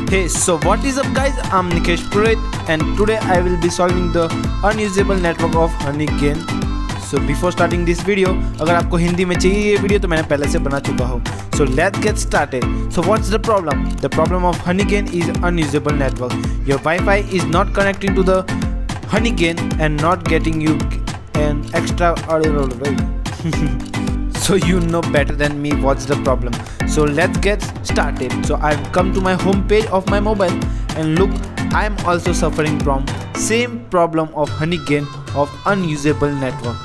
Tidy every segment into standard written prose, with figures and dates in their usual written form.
Hey, so what is up guys, I'm Nikesh Purohit and today I will be solving the unusable network of HoneyGain. So before starting this video, अगर आपको हिंदी में चाहिए ये video तो मैंने पहले से बना चुका हूँ. So let's get started. So what's the problem? The problem of HoneyGain is unusable network. Your Wi-Fi is not connecting to the HoneyGain and not getting you an extra audio. So you know better than me what's the problem. So let's get started. So I've come to my home page of my mobile and look, I'm also suffering from same problem of HoneyGain of unusable network.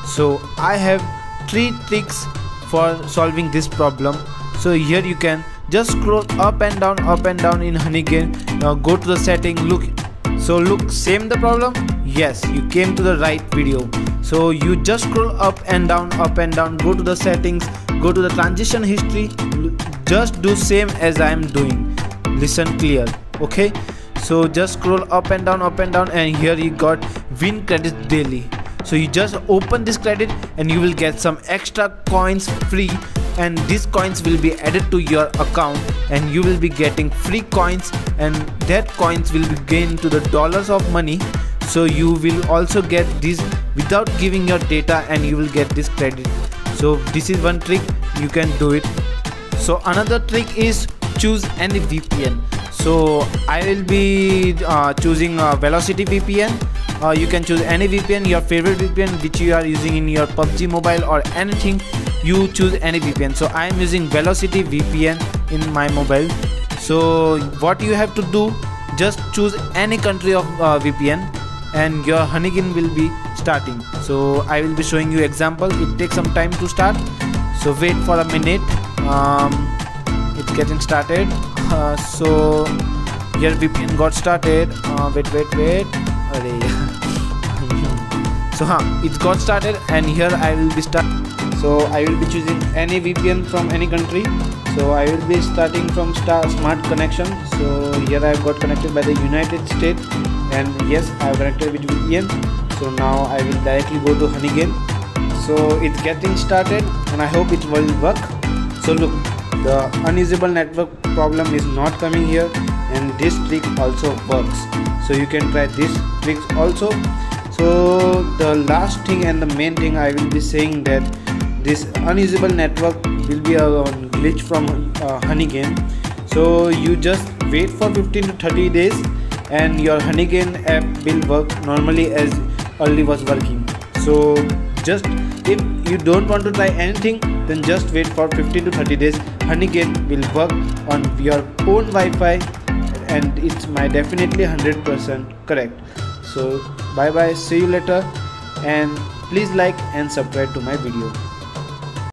So I have 3 tricks for solving this problem. So here you can just scroll up and down in HoneyGain. Now go to the setting, look. So look, same the problem? Yes, you came to the right video. So you just scroll up and down, go to the settings, go to the transition history, just do same as I am doing. Listen clear, okay? So just scroll up and down and here you got win credits daily. So you just open this credit and you will get some extra coins free, and these coins will be added to your account and you will be getting free coins, and that coins will be gained to the dollars of money. So you will also get this without giving your data and you will get this credit. So this is one trick, you can do it. So another trick is choose any VPN. So I will be choosing Velocity VPN. You can choose any VPN, your favorite VPN which you are using in your PUBG mobile or anything. You choose any VPN. So I am using Velocity VPN in my mobile. So what you have to do, just choose any country of VPN and your HoneyGain will be starting. So I will be showing you example. It takes some time to start, so wait for a minute. It's getting started. So here VPN got started. Wait. So it got started and here I will be so I will be choosing any VPN from any country. So I will be starting from smart connection. So here I have got connected by the United States, and yes, I have connected with VPN. So now I will directly go to HoneyGain. So it's getting started and I hope it will work. So look, the unusable network problem is not coming here, and this trick also works. So you can try this tricks also. So the last thing and the main thing I will be saying that this unusable network will be a glitch from HoneyGain. So you just wait for 15 to 30 days and your HoneyGain app will work normally as early was working. So just if you don't want to try anything, then just wait for 15 to 30 days. HoneyGain will work on your own Wi-Fi and it's definitely 100% correct. So bye bye, see you later, and please like and subscribe to my video.